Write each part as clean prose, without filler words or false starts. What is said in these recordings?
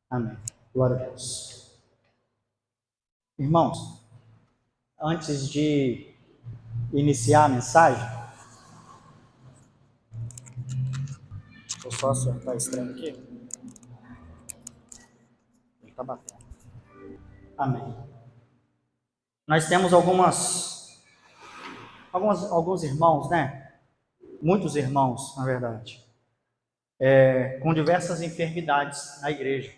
Amém. Glória a Deus. Irmãos, antes de iniciar a mensagem, deixa eu só acertar esse trem aqui. Ele está batendo. Amém. Nós temos alguns irmãos, né? Muitos irmãos, na verdade, com diversas enfermidades na igreja.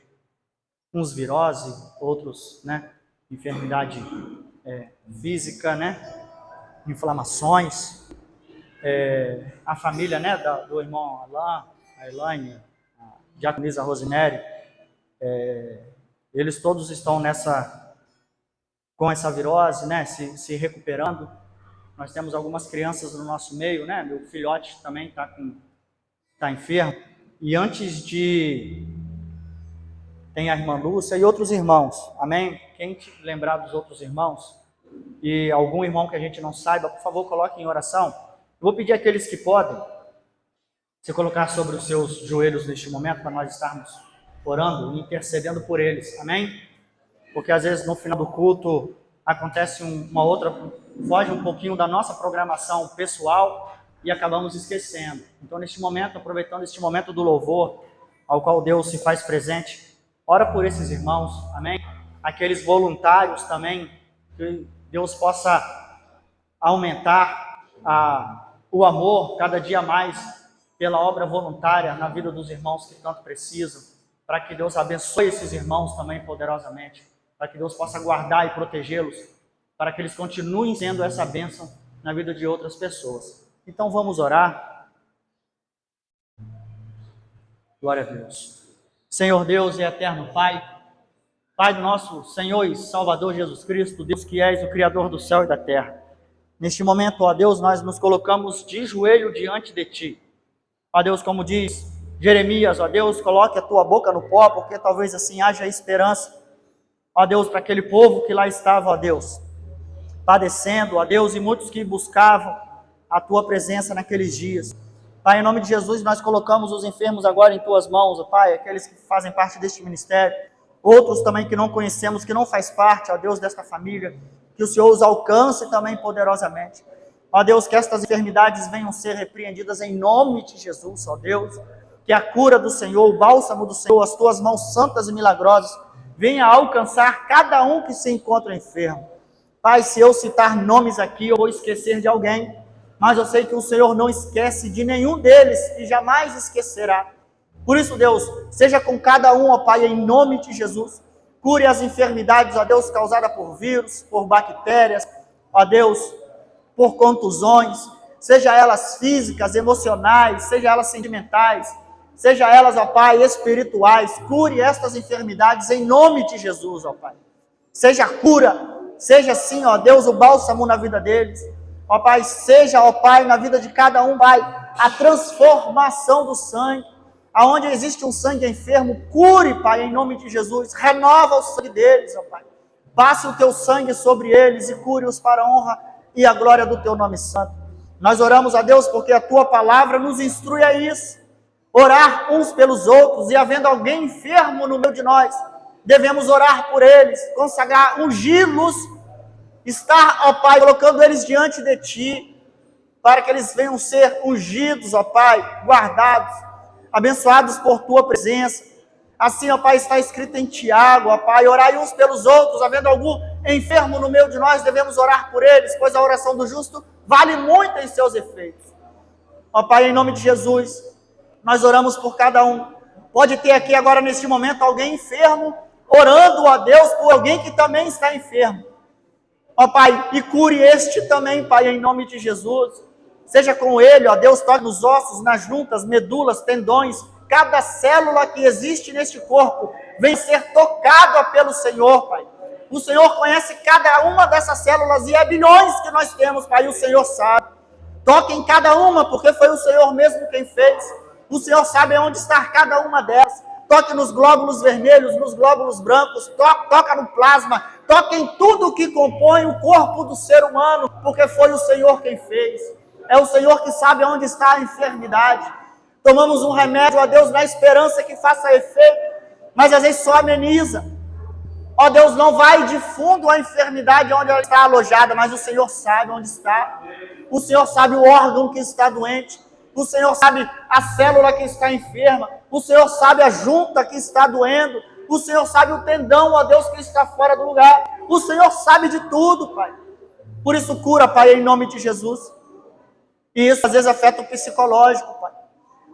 Uns virose, outros, né? Enfermidade física, né? Inflamações. A família, né? Do irmão Alain, a Elaine, a diaconisa Rosemary, eles todos estão com essa virose, né? Se recuperando. Nós temos algumas crianças no nosso meio, né? Meu filhote também está enfermo. E antes tem a irmã Lúcia e outros irmãos, amém? Quem te lembrar dos outros irmãos e algum irmão que a gente não saiba, por favor, coloque em oração. Eu vou pedir àqueles que podem se colocar sobre os seus joelhos neste momento, para nós estarmos orando e intercedendo por eles, amém? Porque às vezes no final do culto acontece uma outra, foge um pouquinho da nossa programação pessoal e acabamos esquecendo. Então, neste momento, aproveitando este momento do louvor, ao qual Deus se faz presente, ora por esses irmãos, amém? Aqueles voluntários também, que Deus possa aumentar o amor cada dia mais pela obra voluntária na vida dos irmãos que tanto precisam, para que Deus abençoe esses irmãos também poderosamente, para que Deus possa guardar e protegê-los, para que eles continuem sendo essa bênção na vida de outras pessoas. Então vamos orar. Glória a Deus. Senhor Deus e eterno Pai, Pai do nosso Senhor e Salvador Jesus Cristo, Deus que és o Criador do céu e da terra. Neste momento, ó Deus, nós nos colocamos de joelho diante de Ti. Ó Deus, como diz Jeremias, ó Deus, coloque a Tua boca no pó, porque talvez assim haja esperança. Ó Deus, para aquele povo que lá estava, ó Deus, padecendo, ó Deus, e muitos que buscavam a Tua presença naqueles dias. Pai, em nome de Jesus, nós colocamos os enfermos agora em Tuas mãos, ó Pai, aqueles que fazem parte deste ministério, outros também que não conhecemos, que não faz parte, ó Deus, desta família, que o Senhor os alcance também poderosamente. Ó Deus, que estas enfermidades venham ser repreendidas em nome de Jesus, ó Deus, que a cura do Senhor, o bálsamo do Senhor, as Tuas mãos santas e milagrosas, venha alcançar cada um que se encontra enfermo. Pai, se eu citar nomes aqui, eu vou esquecer de alguém, mas eu sei que o Senhor não esquece de nenhum deles e jamais esquecerá. Por isso, Deus, seja com cada um, ó Pai, em nome de Jesus. Cure as enfermidades, ó Deus, causadas por vírus, por bactérias, ó Deus, por contusões, seja elas físicas, emocionais, seja elas sentimentais, seja elas, ó Pai, espirituais. Cure estas enfermidades em nome de Jesus, ó Pai. Seja cura, seja sim, ó Deus, o bálsamo na vida deles. Ó Pai, seja, ó Pai, na vida de cada um, Pai, a transformação do sangue. Aonde existe um sangue enfermo, cure, Pai, em nome de Jesus. Renova o sangue deles, ó Pai. Passe o Teu sangue sobre eles e cure-os para a honra e a glória do Teu nome santo. Nós oramos a Deus porque a Tua palavra nos instrui a isso. Orar uns pelos outros, e havendo alguém enfermo no meio de nós, devemos orar por eles, consagrar, ungí-los, estar, ó Pai, colocando eles diante de Ti, para que eles venham ser ungidos, ó Pai, guardados, abençoados por Tua presença. Assim, ó Pai, está escrito em Tiago, ó Pai, orai uns pelos outros, havendo algum enfermo no meio de nós, devemos orar por eles, pois a oração do justo vale muito em seus efeitos. Ó Pai, em nome de Jesus, nós oramos por cada um. Pode ter aqui agora, neste momento, alguém enfermo, orando a Deus por alguém que também está enfermo. Ó Pai, e cure este também, Pai, em nome de Jesus. Seja com ele, ó Deus, toque nos ossos, nas juntas, medulas, tendões, cada célula que existe neste corpo, vem ser tocada pelo Senhor, Pai. O Senhor conhece cada uma dessas células, e é bilhões que nós temos, Pai, e o Senhor sabe. Toque em cada uma, porque foi o Senhor mesmo quem fez. O Senhor sabe onde está cada uma delas. Toque nos glóbulos vermelhos, nos glóbulos brancos, toca no plasma, toque em tudo que compõe o corpo do ser humano, porque foi o Senhor quem fez. É o Senhor que sabe onde está a enfermidade. Tomamos um remédio, ó Deus, na esperança que faça efeito, mas às vezes só ameniza. Ó Deus, não vai de fundo a enfermidade onde ela está alojada, mas o Senhor sabe onde está. O Senhor sabe o órgão que está doente. O Senhor sabe a célula que está enferma. O Senhor sabe a junta que está doendo. O Senhor sabe o tendão, ó Deus, que está fora do lugar. O Senhor sabe de tudo, Pai. Por isso cura, Pai, em nome de Jesus. E isso às vezes afeta o psicológico, Pai.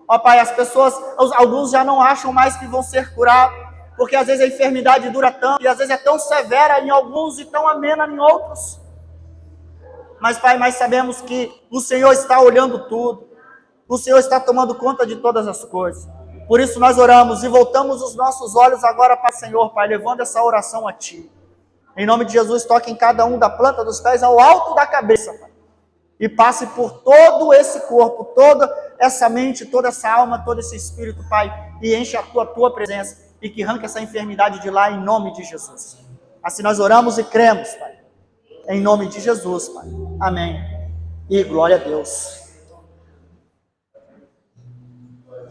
Ó Pai, as pessoas, alguns já não acham mais que vão ser curados, porque às vezes a enfermidade dura tanto, e às vezes é tão severa em alguns e tão amena em outros. Mas Pai, nós sabemos que o Senhor está olhando tudo, o Senhor está tomando conta de todas as coisas. Por isso nós oramos e voltamos os nossos olhos agora para o Senhor, Pai, levando essa oração a Ti. Em nome de Jesus, toque em cada um da planta dos pés ao alto da cabeça, Pai. E passe por todo esse corpo, toda essa mente, toda essa alma, todo esse espírito, Pai, e enche a tua presença, e que arranque essa enfermidade de lá, em nome de Jesus. Assim nós oramos e cremos, Pai. Em nome de Jesus, Pai. Amém. E glória a Deus.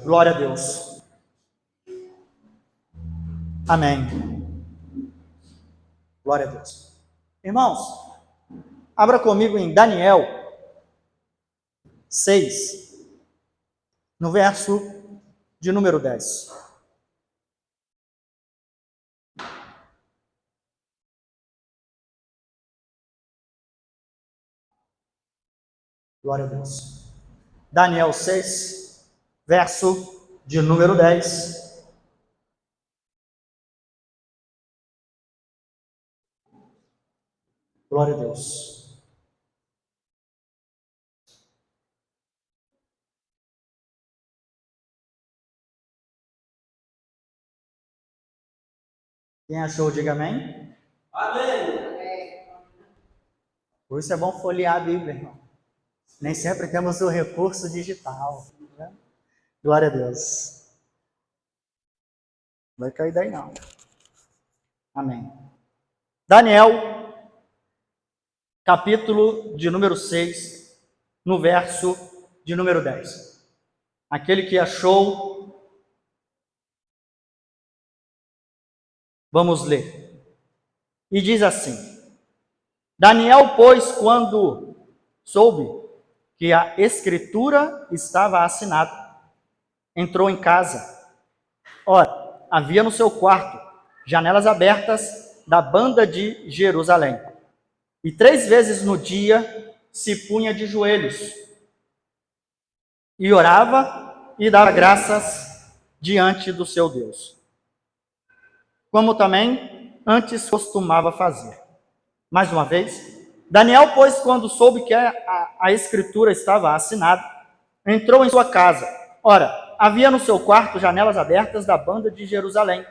Glória a Deus. Amém. Glória a Deus. Irmãos, abra comigo em Daniel 6, no verso de número 10. Glória a Deus. Daniel 6, verso de número 10. Glória a Deus. Quem achou, diga amém. Amém. Por isso é bom folhear a Bíblia, irmão. Nem sempre temos o recurso digital. Né? Glória a Deus. Não vai cair daí não. Amém. Daniel, capítulo de número 6, no verso de número 10. Aquele que achou, vamos ler. E diz assim: Daniel, pois, quando soube que a escritura estava assinada, entrou em casa. Ora, havia no seu quarto janelas abertas da banda de Jerusalém. E 3 vezes no dia se punha de joelhos e orava e dava graças diante do seu Deus, como também antes costumava fazer. Mais uma vez, Daniel, pois, quando soube que a escritura estava assinada, entrou em sua casa. Ora, havia no seu quarto janelas abertas da banda de Jerusalém.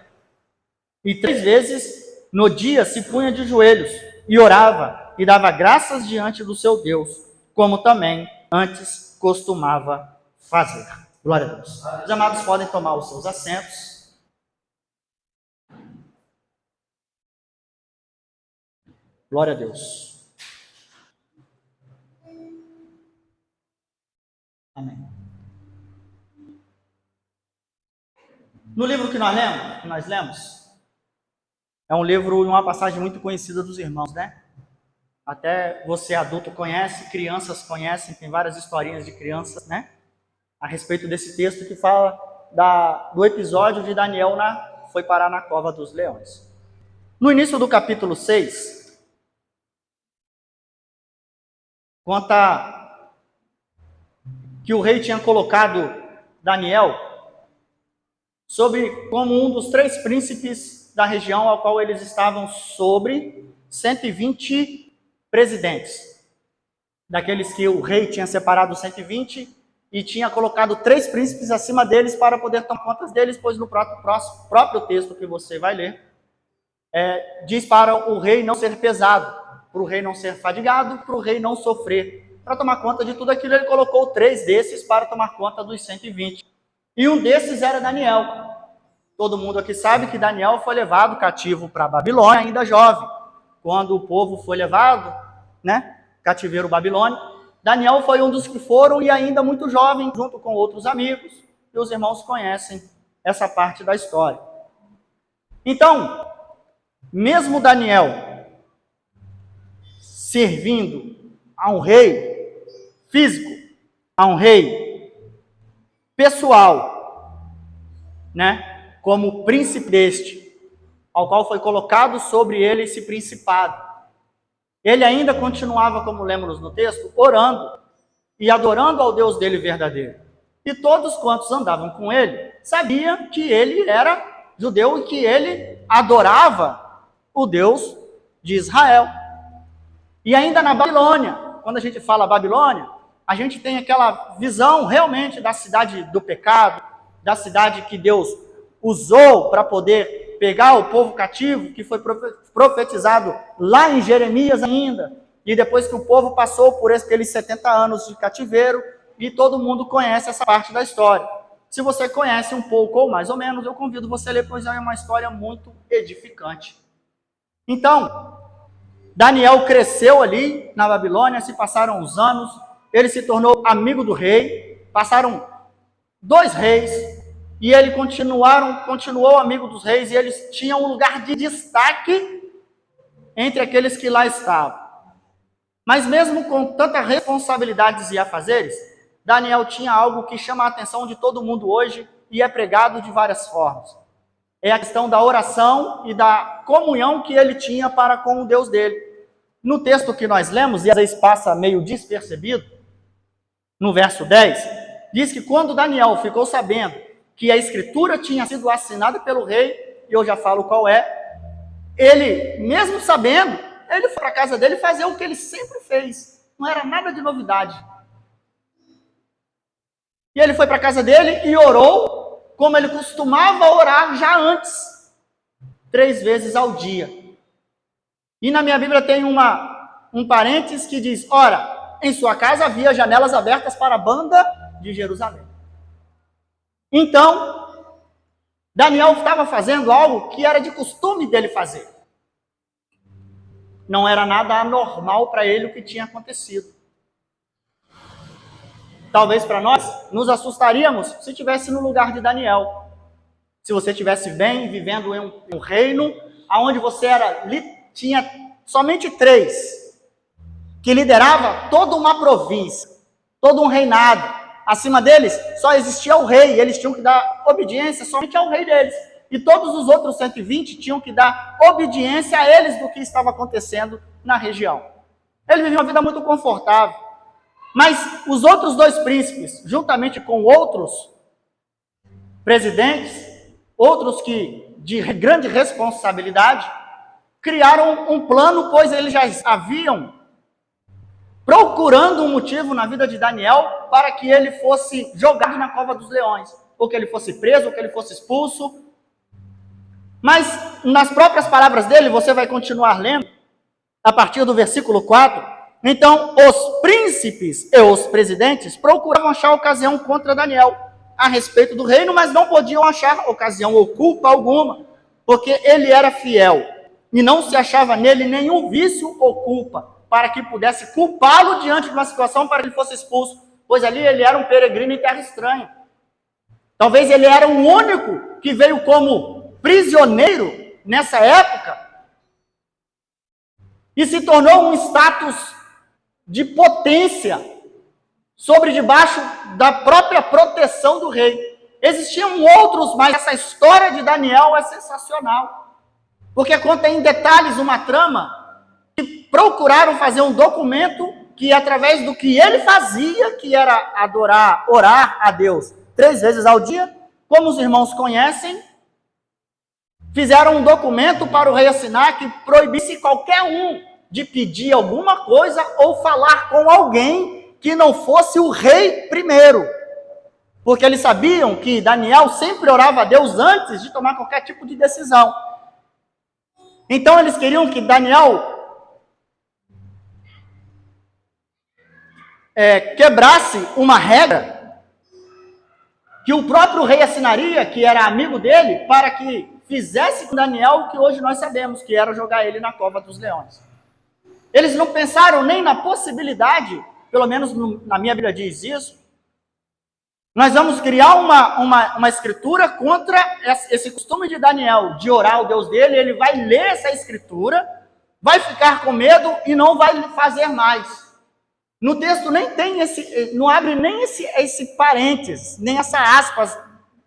E 3 vezes no dia se punha de joelhos e orava e dava graças diante do seu Deus, como também antes costumava fazer. Glória a Deus. Os amados podem tomar os seus assentos. Glória a Deus. Amém. No livro que nós lemos, é um livro e uma passagem muito conhecida dos irmãos, né? Até você adulto conhece, crianças conhecem, tem várias historinhas de crianças, né? A respeito desse texto que fala do episódio de Daniel foi parar na cova dos leões. No início do capítulo 6, conta que o rei tinha colocado Daniel sobre como um dos 3 príncipes da região ao qual eles estavam sobre 120 presidentes. Daqueles que o rei tinha separado 120 e tinha colocado 3 príncipes acima deles para poder tomar conta deles, pois no próprio texto que você vai ler, diz para o rei não ser pesado, para o rei não ser fadigado, para o rei não sofrer. Para tomar conta de tudo aquilo, ele colocou 3 desses para tomar conta dos 120. E um desses era Daniel. Todo mundo aqui sabe que Daniel foi levado cativo para a Babilônia, ainda jovem. Quando o povo foi levado, né, cativeiro babilônico, Daniel foi um dos que foram e ainda muito jovem, junto com outros amigos. E os irmãos conhecem essa parte da história. Então, mesmo Daniel servindo a um rei físico, a um rei pessoal, né, como príncipe deste, ao qual foi colocado sobre ele esse principado, ele ainda continuava, como lemos no texto, orando e adorando ao Deus dele verdadeiro. E todos quantos andavam com ele sabiam que ele era judeu e que ele adorava o Deus de Israel. E ainda na Babilônia, quando a gente fala Babilônia, a gente tem aquela visão realmente da cidade do pecado, da cidade que Deus usou para poder pegar o povo cativo, que foi profetizado lá em Jeremias ainda, e depois que o povo passou por aqueles 70 anos de cativeiro, e todo mundo conhece essa parte da história. Se você conhece um pouco ou mais ou menos, eu convido você a ler, pois é uma história muito edificante. Então, Daniel cresceu ali na Babilônia, se passaram os anos, ele se tornou amigo do rei, passaram 2 reis, e ele continuou amigo dos reis, e eles tinham um lugar de destaque entre aqueles que lá estavam. Mas mesmo com tantas responsabilidades e afazeres, Daniel tinha algo que chama a atenção de todo mundo hoje e é pregado de várias formas. É a questão da oração e da comunhão que ele tinha para com o Deus dele. No texto que nós lemos, e às vezes passa meio despercebido, no verso 10, diz que quando Daniel ficou sabendo que a escritura tinha sido assinada pelo rei, e eu já falo qual é, ele, mesmo sabendo, ele foi para a casa dele fazer o que ele sempre fez. Não era nada de novidade. E ele foi para a casa dele e orou como ele costumava orar já antes, 3 vezes ao dia. E na minha Bíblia tem um parênteses que diz, ora, em sua casa havia janelas abertas para a banda de Jerusalém. Então, Daniel estava fazendo algo que era de costume dele fazer. Não era nada anormal para ele o que tinha acontecido. Talvez para nós, nos assustaríamos se estivesse no lugar de Daniel. Se você estivesse bem, vivendo em um reino, onde você tinha somente 3, que liderava toda uma província, todo um reinado. Acima deles, só existia o rei, eles tinham que dar obediência somente ao rei deles. E todos os outros 120 tinham que dar obediência a eles do que estava acontecendo na região. Ele vivia uma vida muito confortável. Mas os outros 2 príncipes, juntamente com outros presidentes, outros que de grande responsabilidade, criaram um plano, pois eles já haviam procurando um motivo na vida de Daniel para que ele fosse jogado na cova dos leões, ou que ele fosse preso, ou que ele fosse expulso. Mas nas próprias palavras dele, você vai continuar lendo, a partir do versículo 4, então os príncipes e os presidentes procuravam achar ocasião contra Daniel a respeito do reino, mas não podiam achar ocasião ou culpa alguma, porque ele era fiel e não se achava nele nenhum vício ou culpa, para que pudesse culpá-lo diante de uma situação para que ele fosse expulso, pois ali ele era um peregrino em terra estranha. Talvez ele era o único que veio como prisioneiro nessa época e se tornou um status de potência sobre debaixo da própria proteção do rei. Existiam outros, mas essa história de Daniel é sensacional, porque conta em detalhes uma trama que procuraram fazer um documento que, através do que ele fazia, que era adorar, orar a Deus 3 vezes ao dia, como os irmãos conhecem, fizeram um documento para o rei assinar que proibisse qualquer um de pedir alguma coisa ou falar com alguém que não fosse o rei primeiro. Porque eles sabiam que Daniel sempre orava a Deus antes de tomar qualquer tipo de decisão. Então eles queriam que Daniel quebrasse uma regra que o próprio rei assinaria, que era amigo dele, para que fizesse com Daniel o que hoje nós sabemos, que era jogar ele na cova dos leões. Eles não pensaram nem na possibilidade, pelo menos na minha Bíblia diz isso, Nós vamos criar uma escritura contra esse costume de Daniel, de orar ao Deus dele. Ele vai ler essa escritura, vai ficar com medo e não vai fazer mais. No texto nem tem não abre nem esse parênteses, nem essa aspas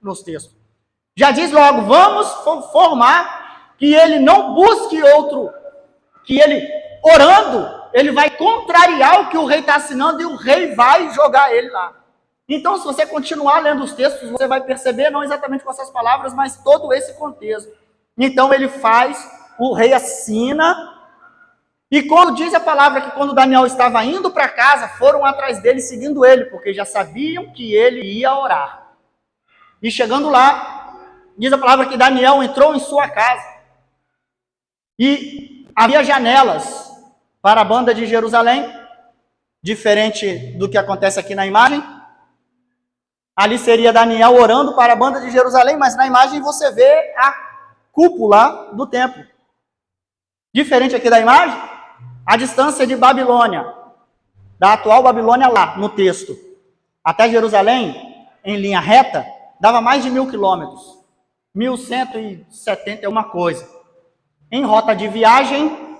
nos textos. Já diz logo, vamos formar que ele não busque outro, que ele, orando, ele vai contrariar o que o rei está assinando e o rei vai jogar ele lá. Então, se você continuar lendo os textos, você vai perceber, não exatamente com essas palavras, mas todo esse contexto. Então, ele faz, o rei assina, e quando diz a palavra que quando Daniel estava indo para casa, foram atrás dele, seguindo ele, porque já sabiam que ele ia orar. E chegando lá, diz a palavra que Daniel entrou em sua casa, e havia janelas para a banda de Jerusalém, diferente do que acontece aqui na imagem. Ali seria Daniel orando para a banda de Jerusalém, mas na imagem você vê a cúpula do templo. Diferente aqui da imagem, a distância de Babilônia, da atual Babilônia lá, no texto, até Jerusalém, em linha reta, dava mais de 1.000 quilômetros. 1.170 é uma coisa. Em rota de viagem,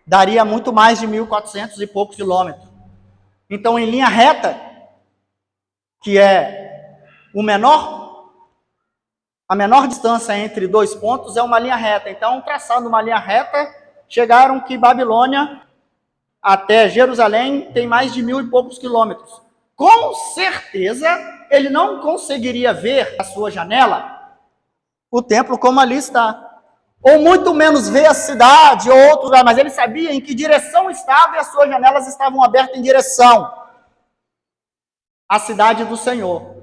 daria muito mais de 1.400 e poucos quilômetros. Então, em linha reta, que é a menor distância entre dois pontos é uma linha reta. Então, traçando uma linha reta, chegaram que Babilônia até Jerusalém tem mais de 1.000 e poucos quilômetros. Com certeza, ele não conseguiria ver a sua janela, o templo como ali está. Ou muito menos ver a cidade ou outro lugar, mas ele sabia em que direção estava e as suas janelas estavam abertas em direção a cidade do Senhor,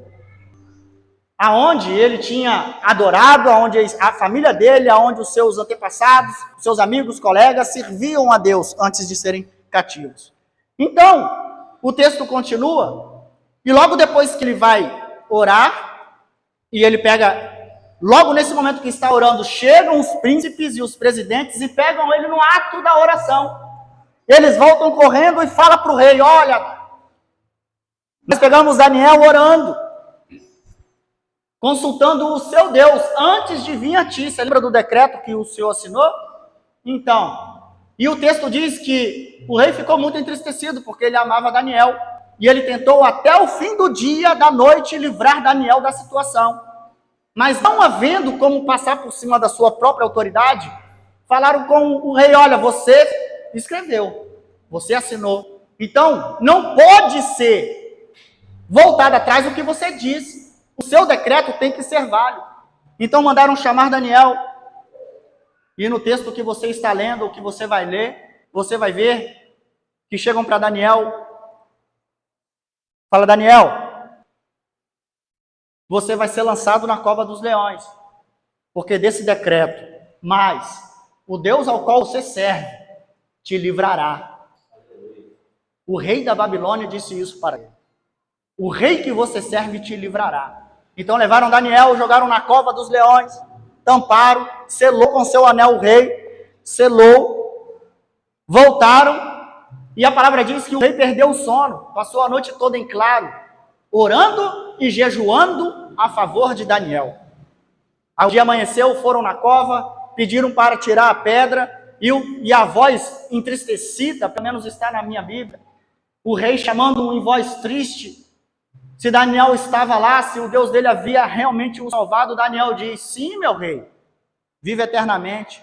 aonde ele tinha adorado, aonde a família dele, aonde os seus antepassados, os seus amigos, colegas, serviam a Deus antes de serem cativos. Então, o texto continua, e logo depois que ele vai orar, e ele pega, logo nesse momento que está orando, chegam os príncipes e os presidentes e pegam ele no ato da oração. Eles voltam correndo e falam para o rei, olha, nós pegamos Daniel orando, consultando o seu Deus, antes de vir a ti. Você lembra do decreto que o Senhor assinou? Então, e o texto diz que o rei ficou muito entristecido, porque ele amava Daniel, e ele tentou até o fim do dia, da noite, livrar Daniel da situação. Mas não havendo como passar por cima da sua própria autoridade, falaram com o rei, olha, você escreveu, você assinou, então não pode ser voltado atrás do que você disse. O seu decreto tem que ser válido. Então mandaram chamar Daniel. E no texto que você está lendo, ou que você vai ler, você vai ver que chegam para Daniel. Fala, Daniel, você vai ser lançado na cova dos leões, porque desse decreto, mas o Deus ao qual você serve te livrará. O rei da Babilônia disse isso para ele. O rei que você serve te livrará. Então levaram Daniel, jogaram na cova dos leões, tamparam, selou com seu anel o rei, selou, voltaram, e a palavra diz que o rei perdeu o sono, passou a noite toda em claro, orando e jejuando a favor de Daniel. Ao dia amanheceu, foram na cova, pediram para tirar a pedra, e a voz entristecida, pelo menos está na minha Bíblia, o rei chamando em voz triste, se Daniel estava lá, se o Deus dele havia realmente o salvado, Daniel diz, sim, meu rei, vive eternamente.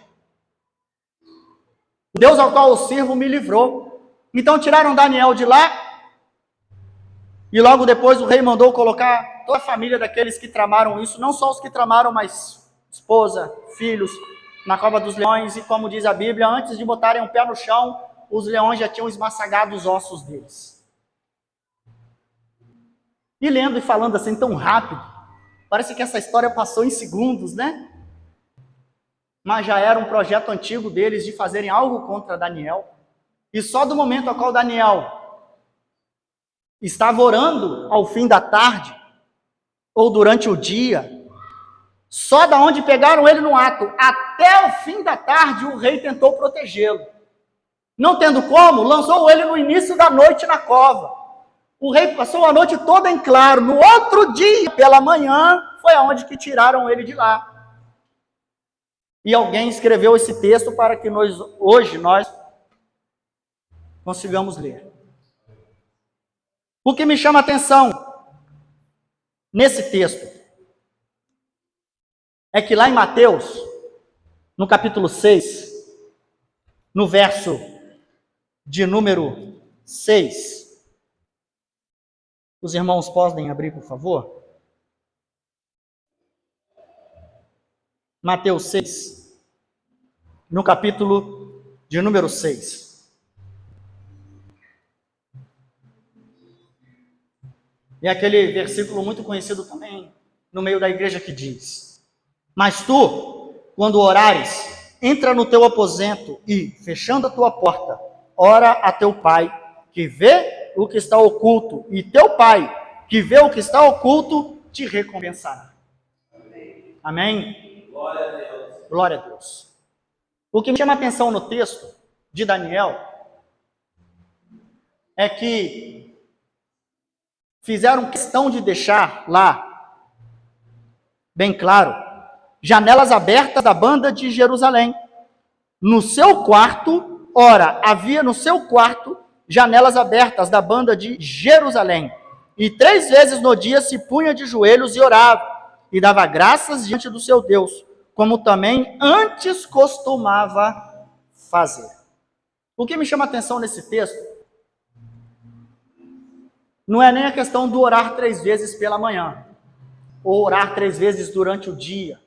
O Deus ao qual eu sirvo me livrou. Então tiraram Daniel de lá, e logo depois o rei mandou colocar toda a família daqueles que tramaram isso, não só os que tramaram, mas esposa, filhos, na cova dos leões, e como diz a Bíblia, antes de botarem um pé no chão, os leões já tinham esmaçagado os ossos deles. E lendo e falando assim tão rápido, parece que essa história passou em segundos, né? Mas já era um projeto antigo deles de fazerem algo contra Daniel. E só do momento ao qual Daniel estava orando ao fim da tarde, ou durante o dia, só da onde pegaram ele no ato, até o fim da tarde, o rei tentou protegê-lo. Não tendo como, lançou ele no início da noite na cova. O rei passou a noite toda em claro. No outro dia, pela manhã, foi aonde que tiraram ele de lá. E alguém escreveu esse texto para que hoje nós consigamos ler. O que me chama a atenção nesse texto é que lá em Mateus, no capítulo 6, no verso de número 6, os irmãos podem abrir, por favor? Mateus 6, no capítulo de número 6. E aquele versículo muito conhecido também no meio da igreja que diz: Mas tu, quando orares, entra no teu aposento e, fechando a tua porta, ora a teu pai, que vê o que está oculto, e teu pai, que vê o que está oculto, te recompensará. Amém? Glória a Deus. Glória a Deus. O que me chama a atenção no texto de Daniel é que fizeram questão de deixar lá, bem claro, janelas abertas da banda de Jerusalém. No seu quarto, ora, havia no seu quarto janelas abertas da banda de Jerusalém. E 3 vezes no dia se punha de joelhos e orava, e dava graças diante do seu Deus, como também antes costumava fazer. O que me chama a atenção nesse texto não é nem a questão do orar 3 vezes pela manhã, ou orar 3 vezes durante o dia.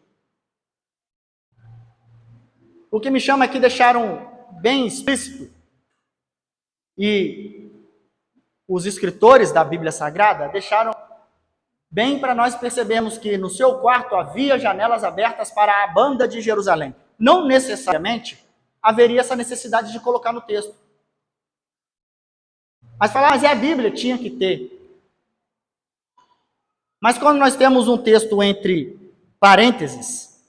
O que me chama é que deixaram bem explícito, e os escritores da Bíblia Sagrada deixaram bem para nós percebermos que no seu quarto havia janelas abertas para a banda de Jerusalém. Não necessariamente haveria essa necessidade de colocar no texto. Mas falar, mas é a Bíblia, tinha que ter. Mas quando nós temos um texto entre parênteses,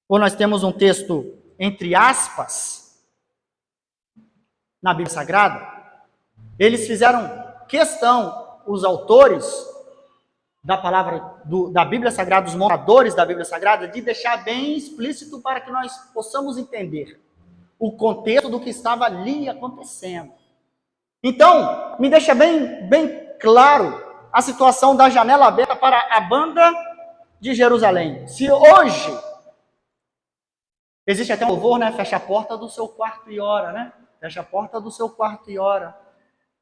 ou nós temos um texto entre aspas, na Bíblia Sagrada, eles fizeram questão, os autores da palavra da Bíblia Sagrada, os moradores da Bíblia Sagrada, de deixar bem explícito para que nós possamos entender o contexto do que estava ali acontecendo. Então, me deixa bem claro a situação da janela aberta para a banda de Jerusalém. Se hoje existe até um louvor, né? Fecha a porta do seu quarto e ora, né? Fecha a porta do seu quarto e ora.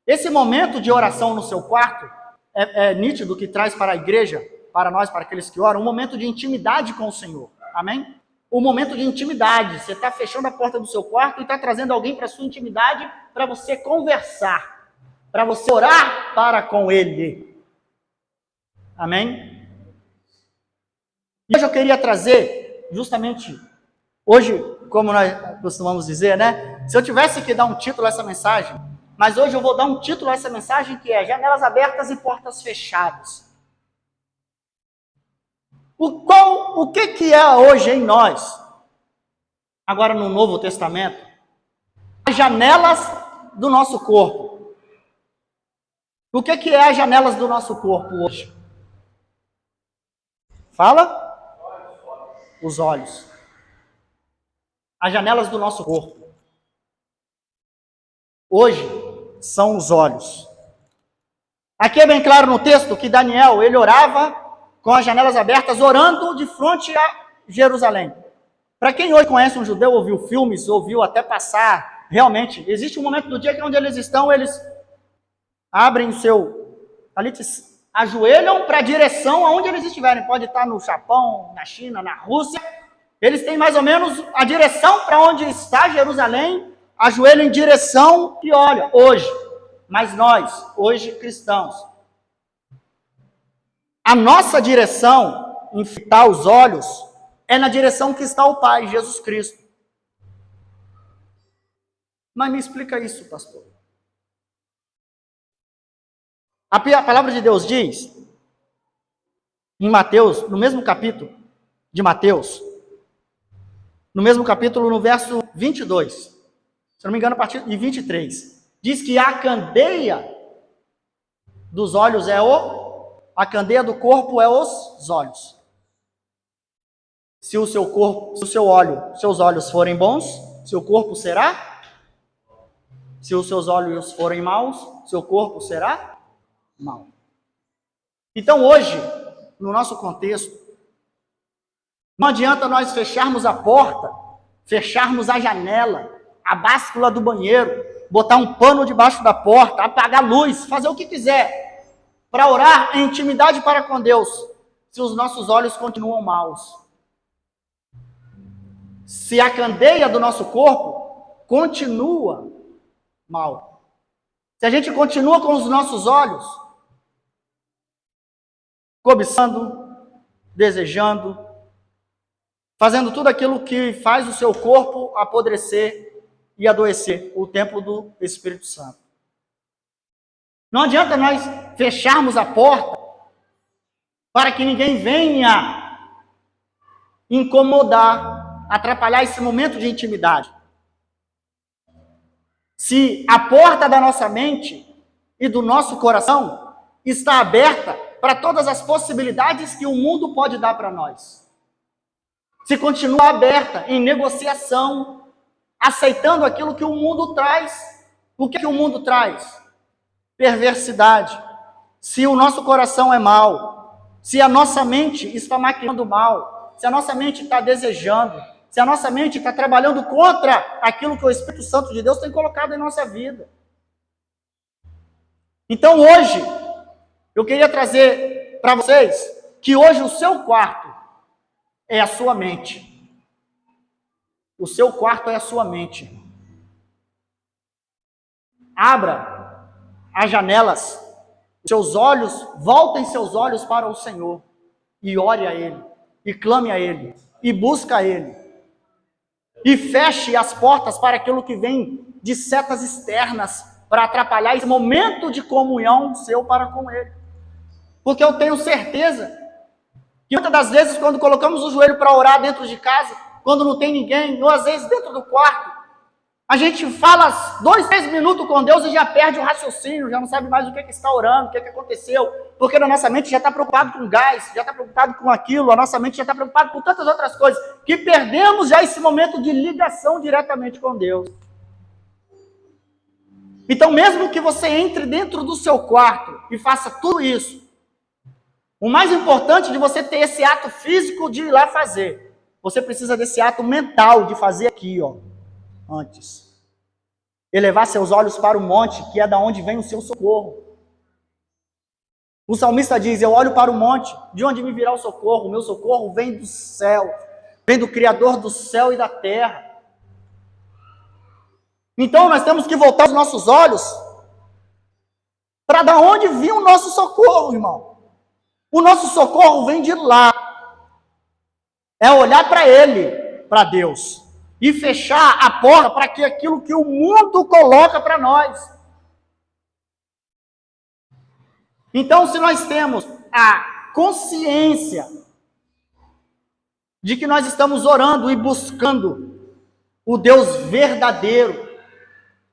Esse momento de oração no seu quarto é nítido que traz para a igreja, para nós, para aqueles que oram, um momento de intimidade com o Senhor. Amém? Um momento de intimidade. Você está fechando a porta do seu quarto e está trazendo alguém para a sua intimidade para você conversar, para você orar para com Ele. Amém? E hoje eu queria trazer, justamente, hoje, como nós costumamos dizer, né? Se eu tivesse que dar um título a essa mensagem, mas hoje eu vou dar um título a essa mensagem que é Janelas Abertas e Portas Fechadas. O que é hoje em nós, agora no Novo Testamento, as janelas do nosso corpo? O que é as janelas do nosso corpo hoje? Fala? Os olhos. As janelas do nosso corpo hoje são os olhos. Aqui é bem claro no texto que Daniel, ele orava com as janelas abertas, orando de frente a Jerusalém. Para quem hoje conhece um judeu, ouviu filmes, ouviu até passar, realmente, existe um momento do dia que onde eles estão, eles abrem o seu, ali ajoelham para a direção aonde eles estiverem. Pode estar no Japão, na China, na Rússia. Eles têm mais ou menos a direção para onde está Jerusalém, ajoelham em direção e olha, hoje, mas nós, hoje cristãos, a nossa direção em fitar os olhos é na direção que está o Pai, Jesus Cristo. Mas me explica isso, pastor. A palavra de Deus diz, em Mateus, no mesmo capítulo de Mateus, no mesmo capítulo, no verso 22, se não me engano, a partir de 23, diz que a candeia dos olhos é a candeia do corpo é os olhos. Se o seu corpo, se o seu olho, seus olhos forem bons, seu corpo será. Se os seus olhos forem maus, seu corpo será mau. Então hoje, no nosso contexto, não adianta nós fecharmos a porta, fecharmos a janela, a báscula do banheiro, botar um pano debaixo da porta, apagar a luz, fazer o que quiser, para orar em intimidade para com Deus, se os nossos olhos continuam maus. Se a candeia do nosso corpo continua mal. Se a gente continua com os nossos olhos cobiçando, desejando, fazendo tudo aquilo que faz o seu corpo apodrecer e adoecer, o templo do Espírito Santo. Não adianta nós fecharmos a porta para que ninguém venha incomodar, atrapalhar esse momento de intimidade. Se a porta da nossa mente e do nosso coração está aberta para todas as possibilidades que o mundo pode dar para nós. Se continua aberta em negociação, aceitando aquilo que o mundo traz. O que o mundo traz? Perversidade. Se o nosso coração é mau, se a nossa mente está maquinando mal, se a nossa mente está desejando, se a nossa mente está trabalhando contra aquilo que o Espírito Santo de Deus tem colocado em nossa vida. Então hoje, eu queria trazer para vocês que hoje o seu quarto é a sua mente. O seu quarto é a sua mente. Abra as janelas, seus olhos, voltem seus olhos para o Senhor e ore a Ele, e clame a Ele, e busca a Ele. E feche as portas para aquilo que vem de setas externas para atrapalhar esse momento de comunhão seu para com Ele. Porque eu tenho certeza que muitas das vezes quando colocamos o joelho para orar dentro de casa, quando não tem ninguém, ou às vezes dentro do quarto, a gente fala 2, 3 minutos com Deus e já perde o raciocínio, já não sabe mais o que está orando, o que aconteceu, porque na nossa mente já está preocupado com gás, já está preocupado com aquilo, a nossa mente já está preocupada com tantas outras coisas, que perdemos já esse momento de ligação diretamente com Deus. Então, mesmo que você entre dentro do seu quarto e faça tudo isso, o mais importante de você ter esse ato físico de ir lá fazer, você precisa desse ato mental de fazer aqui, ó, antes. Elevar seus olhos para o monte, que é da onde vem o seu socorro. O salmista diz, eu olho para o monte, de onde me virá o socorro? O meu socorro vem do céu, vem do Criador do céu e da terra. Então nós temos que voltar os nossos olhos para da onde vinha o nosso socorro, irmão. O nosso socorro vem de lá. É olhar para Ele, para Deus, e fechar a porta para que aquilo que o mundo coloca para nós. Então, se nós temos a consciência de que nós estamos orando e buscando o Deus verdadeiro,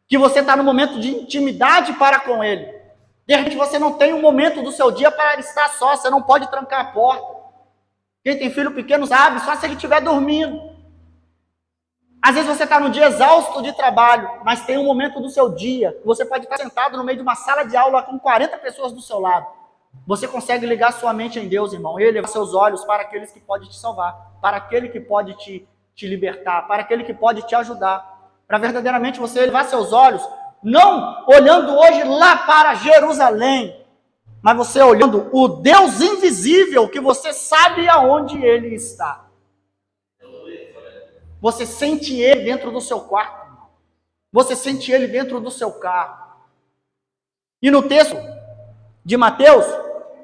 que você está no momento de intimidade para com Ele, de repente você não tem um momento do seu dia para estar só, você não pode trancar a porta. Quem tem filho pequeno sabe, só se ele estiver dormindo. Às vezes você está num dia exausto de trabalho, mas tem um momento do seu dia, você pode estar sentado no meio de uma sala de aula com 40 pessoas do seu lado. Você consegue ligar sua mente em Deus, irmão, e elevar seus olhos para aqueles que podem te salvar, para aquele que pode te libertar, para aquele que pode te ajudar. Para verdadeiramente você elevar seus olhos, não olhando hoje lá para Jerusalém, mas você olhando o Deus invisível, que você sabe aonde Ele está. Você sente Ele dentro do seu quarto. Você sente Ele dentro do seu carro. E no texto de Mateus,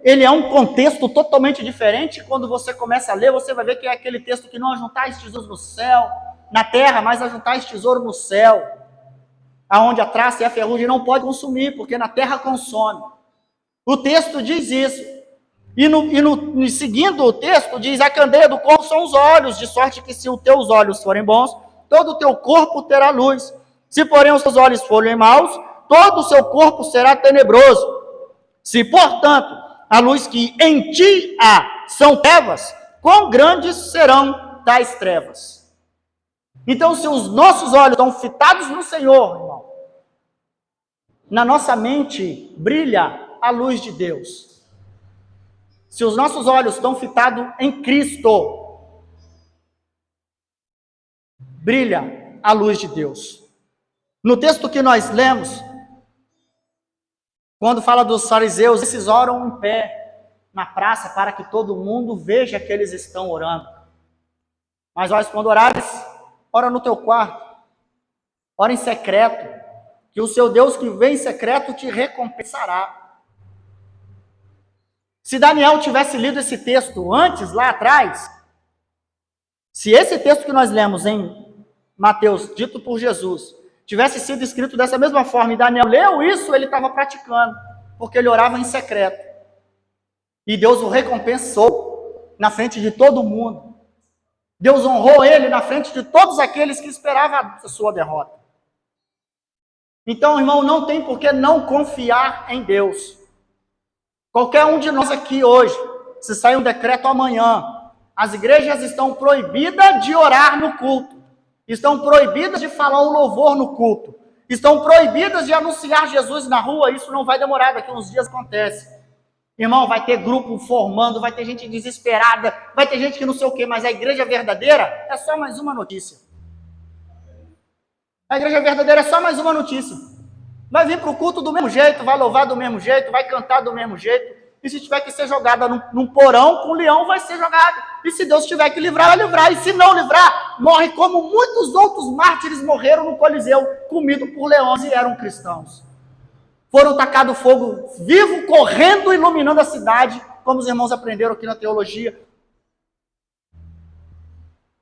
ele é um contexto totalmente diferente. Quando você começa a ler, você vai ver que é aquele texto que não ajuntais tesouros no céu, na terra, mas ajuntais tesouro no céu, aonde a traça e a ferrugem não pode consumir, porque na terra consome. O texto diz isso. E seguindo o texto, diz, a candeia do corpo são os olhos, de sorte que se os teus olhos forem bons, todo o teu corpo terá luz. Se porém os teus olhos forem maus, todo o seu corpo será tenebroso. Se, portanto, a luz que em ti há são trevas, quão grandes serão tais trevas? Então, se os nossos olhos estão fitados no Senhor, irmão, na nossa mente brilha a luz de Deus. Se os nossos olhos estão fitados em Cristo, brilha a luz de Deus. No texto que nós lemos, quando fala dos fariseus, esses oram em pé na praça para que todo mundo veja que eles estão orando. Mas olha, quando orares, ora no teu quarto, ora em secreto, que o seu Deus que vem em secreto te recompensará. Se Daniel tivesse lido esse texto antes, lá atrás, se esse texto que nós lemos em Mateus, dito por Jesus, tivesse sido escrito dessa mesma forma, e Daniel leu isso, ele estava praticando, porque ele orava em secreto. E Deus o recompensou na frente de todo mundo. Deus honrou ele na frente de todos aqueles que esperavam a sua derrota. Então, irmão, não tem por que não confiar em Deus. Qualquer um de nós aqui hoje, se sair um decreto amanhã, as igrejas estão proibidas de orar no culto. Estão proibidas de falar um louvor no culto. Estão proibidas de anunciar Jesus na rua. Isso não vai demorar, daqui a uns dias acontece. Irmão, vai ter grupo formando, vai ter gente desesperada, vai ter gente que não sei o quê, mas a igreja verdadeira é só mais uma notícia. A igreja verdadeira é só mais uma notícia. Vai vir para o culto do mesmo jeito, vai louvar do mesmo jeito, vai cantar do mesmo jeito. E se tiver que ser jogada num porão com um leão, vai ser jogada. E se Deus tiver que livrar, vai livrar. E se não livrar, morre como muitos outros mártires morreram no Coliseu, comidos por leões e eram cristãos. Foram tacados fogo vivo, correndo, iluminando a cidade, como os irmãos aprenderam aqui na teologia.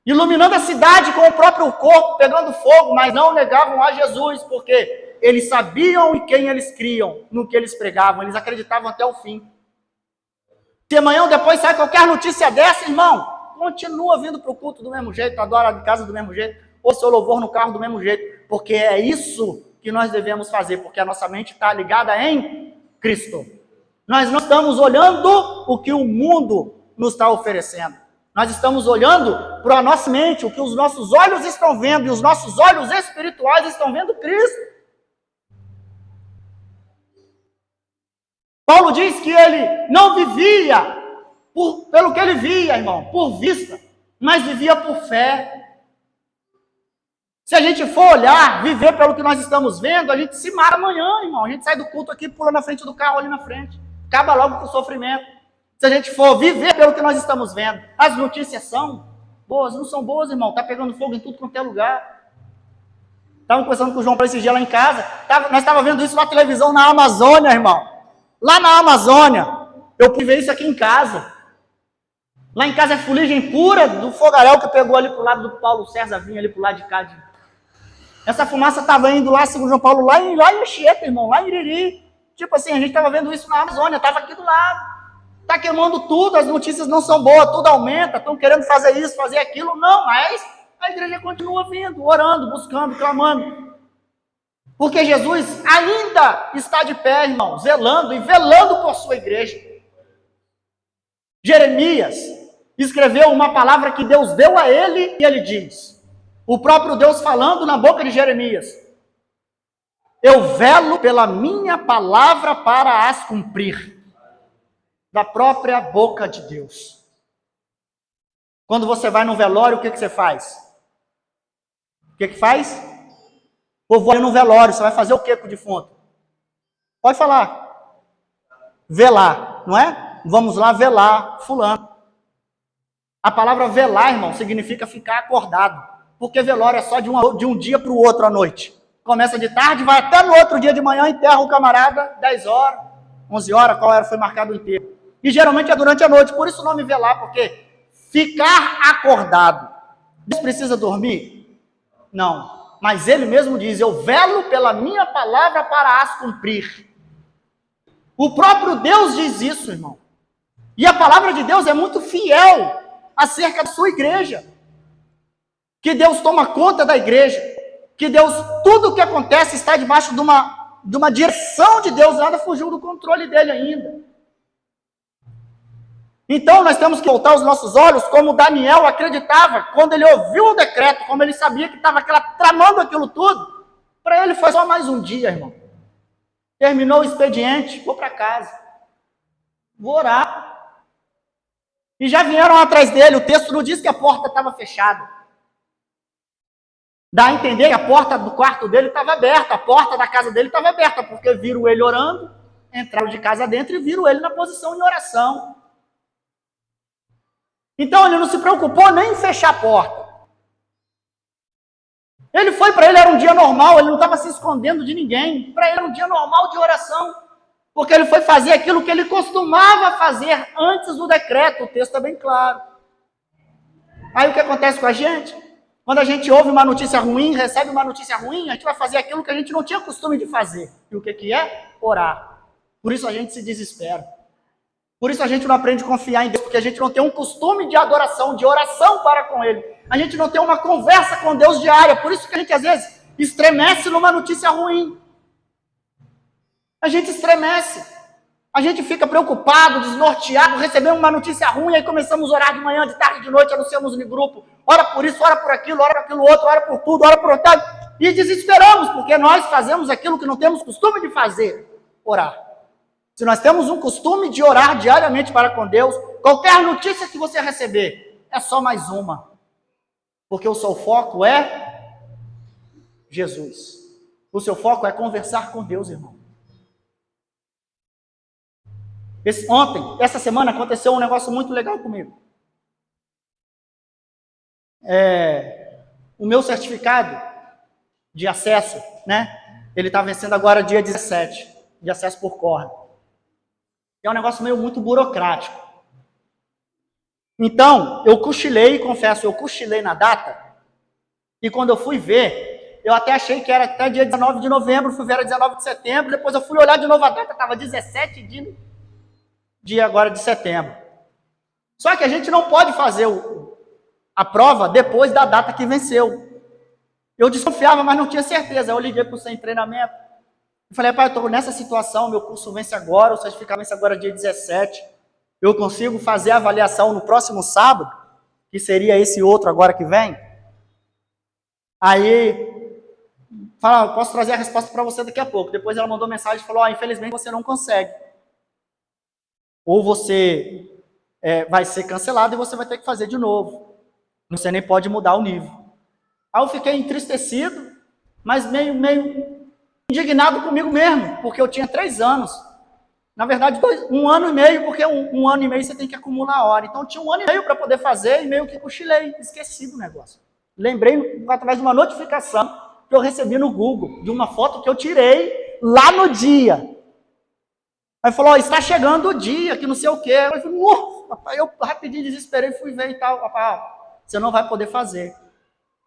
Iluminando a cidade com o próprio corpo, pegando fogo, mas não negavam a Jesus, porque eles sabiam em quem eles criam, no que eles pregavam, eles acreditavam até o fim. Se amanhã ou depois sai qualquer notícia dessa, irmão, continua vindo para o culto do mesmo jeito, adora de casa do mesmo jeito, ou seu louvor no carro do mesmo jeito, porque é isso que nós devemos fazer, porque a nossa mente está ligada em Cristo. Nós não estamos olhando o que o mundo nos está oferecendo. Nós estamos olhando para a nossa mente, o que os nossos olhos estão vendo, e os nossos olhos espirituais estão vendo Cristo. Paulo diz que ele não vivia pelo que ele via, irmão, por vista, mas vivia por fé. Se a gente for olhar, viver pelo que nós estamos vendo, a gente se mata amanhã, irmão. A gente sai do culto aqui, pula na frente do carro ali na frente. Acaba logo com o sofrimento. Se a gente for viver pelo que nós estamos vendo, as notícias são boas, não são boas, irmão. Está pegando fogo em tudo quanto é lugar. Estava conversando com o João para esse dia lá em casa. Nós estávamos vendo isso na televisão na Amazônia, irmão. Lá na Amazônia, eu pude ver isso aqui em casa. Lá em casa é fuligem pura do fogaréu que pegou ali pro lado do Paulo César, vinha ali pro lado de cá. Essa fumaça estava indo lá, segundo João Paulo, lá em Anchieta, irmão, lá em Iriri. Tipo assim, a gente estava vendo isso na Amazônia, estava aqui do lado. Está queimando tudo, as notícias não são boas, tudo aumenta, estão querendo fazer isso, fazer aquilo. Não, mas a igreja continua vindo, orando, buscando, clamando. Porque Jesus ainda está de pé, irmão, zelando e velando por sua igreja. Jeremias escreveu uma palavra que Deus deu a ele, e ele diz, o próprio Deus falando na boca de Jeremias, eu velo pela minha palavra para as cumprir, da própria boca de Deus. Quando você vai no velório, o que você faz? O que faz? Ou vou no velório, você vai fazer o que com o defunto? Pode falar. Velar, não é? Vamos lá velar fulano. A palavra velar, irmão, significa ficar acordado. Porque velório é só de um dia para o outro à noite. Começa de tarde, vai até no outro dia de manhã, enterra o camarada, 10 horas, 11 horas, qual era, foi marcado o enterro. E geralmente é durante a noite, por isso o nome velar, porque ficar acordado. Deus precisa dormir? Não. Mas ele mesmo diz, eu velo pela minha palavra para as cumprir. O próprio Deus diz isso, irmão. E a palavra de Deus é muito fiel acerca da sua igreja. Que Deus toma conta da igreja. Que Deus, tudo o que acontece está debaixo de uma direção de Deus, nada fugiu do controle dele ainda. Então nós temos que voltar os nossos olhos como Daniel acreditava, quando ele ouviu o decreto, como ele sabia que estava tramando aquilo tudo, para ele foi só mais um dia, irmão. Terminou o expediente, vou para casa, vou orar. E já vieram atrás dele, o texto não diz que a porta estava fechada. Dá a entender que a porta do quarto dele estava aberta, a porta da casa dele estava aberta, porque viram ele orando, entraram de casa dentro e viram ele na posição de oração. Então ele não se preocupou nem em fechar a porta. Ele foi, para ele era um dia normal, ele não estava se escondendo de ninguém, para ele era um dia normal de oração, porque ele foi fazer aquilo que ele costumava fazer antes do decreto, o texto é bem claro. Aí o que acontece com a gente? Quando a gente ouve uma notícia ruim, recebe uma notícia ruim, a gente vai fazer aquilo que a gente não tinha costume de fazer. E o que é? Orar. Por isso a gente se desespera. Por isso a gente não aprende a confiar em Deus, porque a gente não tem um costume de adoração, de oração para com Ele. A gente não tem uma conversa com Deus diária. Por isso que a gente às vezes estremece numa notícia ruim. A gente estremece. A gente fica preocupado, desnorteado, recebemos uma notícia ruim, aí começamos a orar de manhã, de tarde, de noite, anunciamos no grupo, ora por isso, ora por aquilo outro, ora por tudo, ora por outro, e desesperamos, porque nós fazemos aquilo que não temos costume de fazer, orar. Se nós temos um costume de orar diariamente para com Deus, qualquer notícia que você receber, é só mais uma, porque o seu foco é Jesus. O seu foco é conversar com Deus, irmão. Essa semana aconteceu um negócio muito legal comigo. O meu certificado de acesso, né? Ele está vencendo agora dia 17, de acesso por corda. É um negócio meio muito burocrático. Então, eu cochilei, confesso, eu cochilei na data, e quando eu fui ver, eu até achei que era até dia 19 de novembro, fui ver era 19 de setembro, depois eu fui olhar de novo a data, estava 17 de agora de setembro. Só que a gente não pode fazer a prova depois da data que venceu. Eu desconfiava, mas não tinha certeza. Eu liguei para o sem treinamento. Eu falei, pai, eu estou nessa situação, meu curso vence agora, o certificado vence agora dia 17. Eu consigo fazer a avaliação no próximo sábado, que seria esse outro agora que vem? Aí, fala, eu posso trazer a resposta para você daqui a pouco. Depois ela mandou mensagem e falou, infelizmente você não consegue. Ou você vai ser cancelado e você vai ter que fazer de novo. Você nem pode mudar o nível. Aí eu fiquei entristecido, mas meio indignado comigo mesmo, porque eu tinha 3 anos. Na verdade, 1 ano e meio, porque um ano e meio você tem que acumular a hora. Então eu tinha 1 ano e meio para poder fazer e meio que cochilei, esqueci do negócio. Lembrei através de uma notificação que eu recebi no Google, de uma foto que eu tirei lá no dia. Aí falou, está chegando o dia, que não sei o quê. Eu falei, papai, eu rapidinho desesperei, fui ver e tal. Papai, você não vai poder fazer. Eu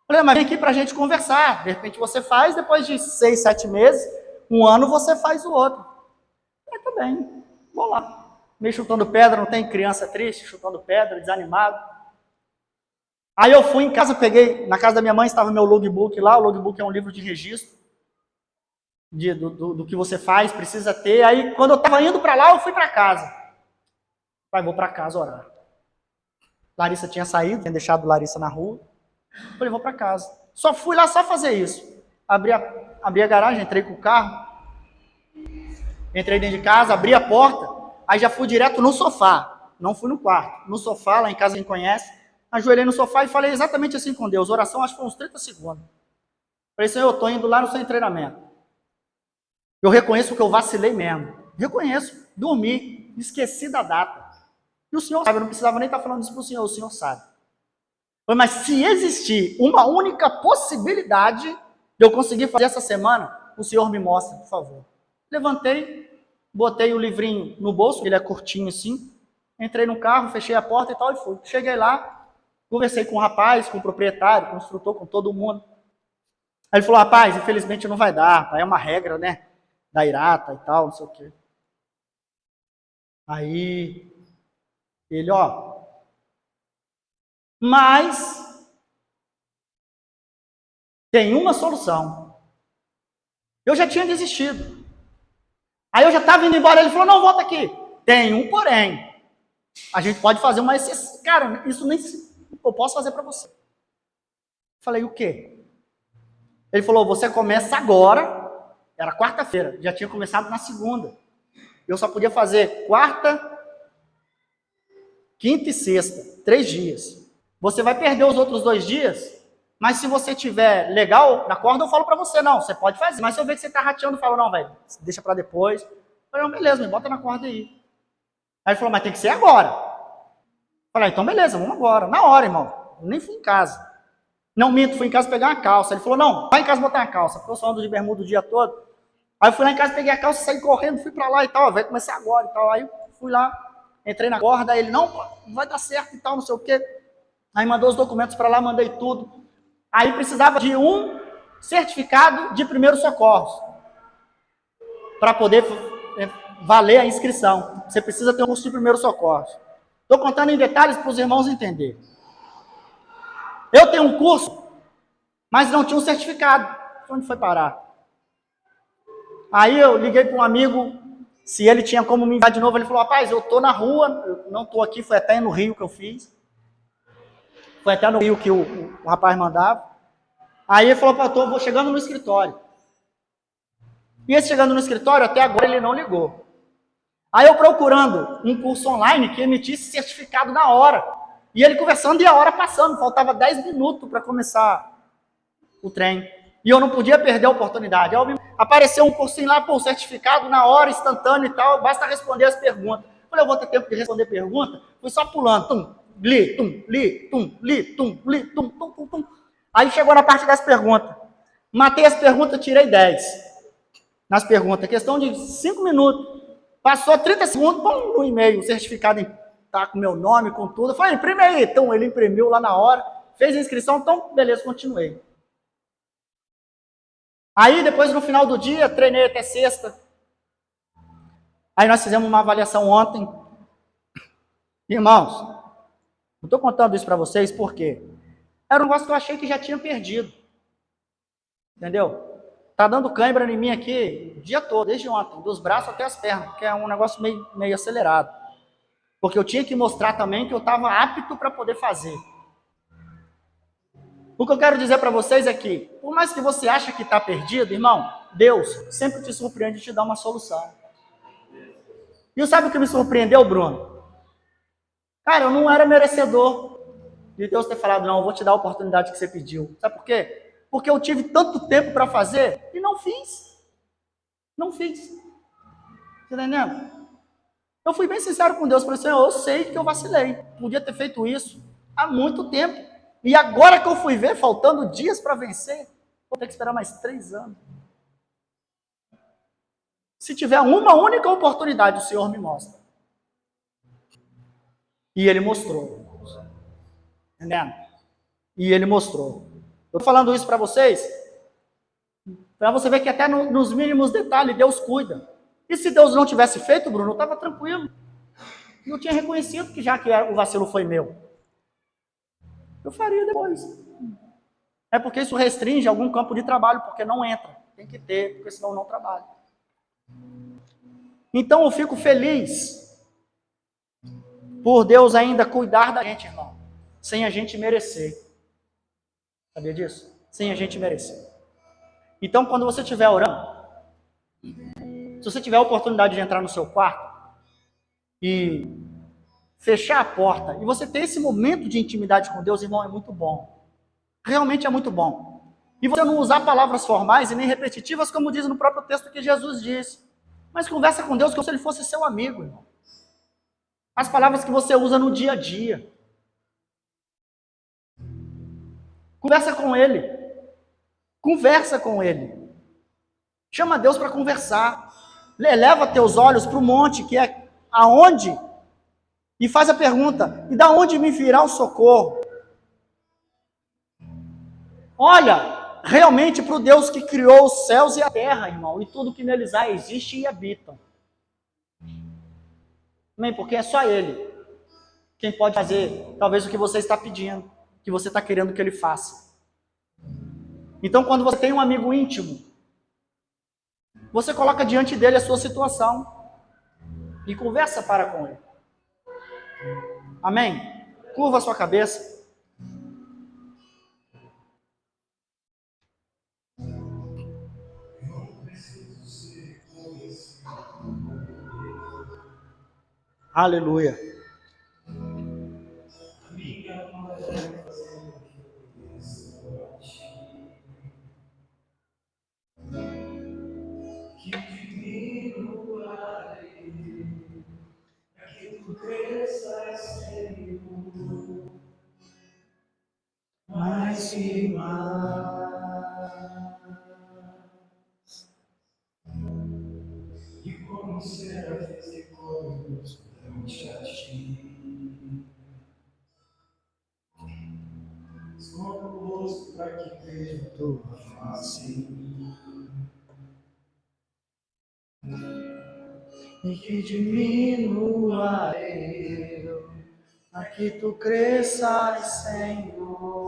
falei, mas vem aqui para a gente conversar. De repente você faz, depois de 6, 7 meses, 1 ano você faz o outro. Eu falei, tá bem, vou lá. Meio chutando pedra, não tem criança triste, chutando pedra, desanimado. Aí eu fui em casa, peguei, na casa da minha mãe estava meu logbook lá, o logbook é um livro de registro. Do que você faz, precisa ter. Aí, quando eu estava indo para lá, eu fui para casa. Pai, vou para casa orar. Larissa tinha saído, tinha deixado Larissa na rua. Falei, vou para casa. Só fui lá só fazer isso. Abri a garagem, entrei com o carro. Entrei dentro de casa, abri a porta. Aí já fui direto no sofá. Não fui no quarto. No sofá, lá em casa, quem conhece. Ajoelhei no sofá e falei exatamente assim com Deus. Oração, acho que foi uns 30 segundos. Falei, Senhor, eu estou indo lá no seu treinamento. Eu reconheço que eu vacilei mesmo. Reconheço. Dormi. Esqueci da data. E o Senhor sabe. Eu não precisava nem estar falando isso para o Senhor sabe. Mas se existir uma única possibilidade de eu conseguir fazer essa semana, o Senhor me mostra, por favor. Levantei, botei o livrinho no bolso, ele é curtinho assim, entrei no carro, fechei a porta e tal, e fui. Cheguei lá, conversei com o rapaz, com o proprietário, com o instrutor, com todo mundo. Aí ele falou, rapaz, infelizmente não vai dar, é uma regra, né? Da Irata e tal, não sei o quê. Aí, ele, mas tem uma solução. Eu já tinha desistido. Aí eu já estava indo embora, ele falou, não, volta aqui. Tem um porém. A gente pode fazer uma exceção. Cara, isso nem eu posso fazer para você. Falei, o quê? Ele falou, você começa agora. Era quarta-feira, já tinha começado na segunda. Eu só podia fazer quarta, quinta e sexta, 3 dias. Você vai perder os outros 2 dias, mas se você tiver legal na corda, eu falo pra você, não, você pode fazer. Mas se eu ver que você tá rateando, eu falo, não, velho, deixa pra depois. Eu falei, não, beleza, me bota na corda aí. Aí ele falou, mas tem que ser agora. Eu falei, então beleza, vamos agora. Na hora, irmão. Eu nem fui em casa. Não, minto, fui em casa pegar uma calça. Ele falou, não, vai em casa botar uma calça, porque eu só ando de bermuda o dia todo. Aí eu fui lá em casa, peguei a calça, saí correndo, fui pra lá e tal, vai começar agora e tal. Aí fui lá, entrei na corda, aí ele, não, vai dar certo e tal, não sei o quê. Aí mandou os documentos pra lá, mandei tudo. Aí precisava de um certificado de primeiros socorros para poder valer a inscrição. Você precisa ter um curso de primeiros socorros. Estou contando em detalhes para os irmãos entenderem. Eu tenho um curso, mas não tinha um certificado. Onde foi parar? Aí eu liguei para um amigo, se ele tinha como me enviar de novo. Ele falou, rapaz, eu estou na rua, eu não estou aqui, foi até no Rio que eu fiz. Foi até no Rio que o rapaz mandava. Aí ele falou, pô, vou chegando no escritório. E esse chegando no escritório, até agora ele não ligou. Aí eu procurando um curso online que emitisse certificado na hora. E ele conversando e a hora passando, faltava 10 minutos para começar o trem. E eu não podia perder a oportunidade. Aí apareceu um cursinho lá, pô, certificado na hora, instantâneo e tal, basta responder as perguntas. Eu falei, eu vou ter tempo de responder pergunta? Fui só pulando, tum, li, tum, li, tum, li, tum, li, tum, tum, tum, tum. Aí chegou na parte das perguntas. Matei as perguntas, tirei 10 nas perguntas. Questão de 5 minutos. Passou 30 segundos, pum, no e-mail, o certificado tá com meu nome, com tudo. Eu falei, imprime aí. Então, ele imprimiu lá na hora, fez a inscrição, então, beleza, continuei. Aí, depois, no final do dia, treinei até sexta. Aí nós fizemos uma avaliação ontem. Irmãos, não estou contando isso para vocês porque era um negócio que eu achei que já tinha perdido. Entendeu? Tá dando cãibra em mim aqui o dia todo, desde ontem, dos braços até as pernas, que é um negócio meio acelerado. Porque eu tinha que mostrar também que eu estava apto para poder fazer. O que eu quero dizer para vocês é que, por mais que você ache que está perdido, irmão, Deus sempre te surpreende e te dá uma solução. E sabe o que me surpreendeu, Bruno? Cara, eu não era merecedor de Deus ter falado, não, eu vou te dar a oportunidade que você pediu. Sabe por quê? Porque eu tive tanto tempo para fazer e não fiz. Não fiz. Você tá entendendo? Eu fui bem sincero com Deus. Falei, Senhor, eu sei que eu vacilei. Podia ter feito isso há muito tempo. E agora que eu fui ver, faltando dias para vencer, vou ter que esperar mais 3 anos. Se tiver uma única oportunidade, o Senhor me mostra. E Ele mostrou. Entendendo? E Ele mostrou. Eu estou falando isso para vocês, para você ver que até nos mínimos detalhes Deus cuida. E se Deus não tivesse feito, Bruno, eu estava tranquilo. Eu tinha reconhecido que já que o vacilo foi meu. Eu faria depois. É porque isso restringe algum campo de trabalho, porque não entra. Tem que ter, porque senão não trabalha. Então eu fico feliz por Deus ainda cuidar da gente, irmão, sem a gente merecer. Sabia disso? Sem a gente merecer. Então, quando você estiver orando, se você tiver a oportunidade de entrar no seu quarto e fechar a porta, e você ter esse momento de intimidade com Deus, irmão, é muito bom. Realmente é muito bom. E você não usar palavras formais e nem repetitivas, como diz no próprio texto que Jesus diz. Mas conversa com Deus como se Ele fosse seu amigo, irmão. As palavras que você usa no dia a dia. Conversa com Ele. Conversa com Ele. Chama Deus para conversar. Leva teus olhos para o monte, que é aonde? E faz a pergunta, e da onde me virá o socorro? Olha, realmente para o Deus que criou os céus e a terra, irmão, e tudo que neles há existe e habitam. Amém? Porque é só Ele quem pode fazer, talvez, o que você está pedindo, que você está querendo que Ele faça. Então, quando você tem um amigo íntimo, Você coloca diante dele a sua situação e conversa para com ele. Amém? Curva a sua cabeça. Aleluia. Mais e mais. E como será festejoso perante a ti. Esconda o rosto para que veja tua face. E que diminua eu, a que tu cresças, Senhor.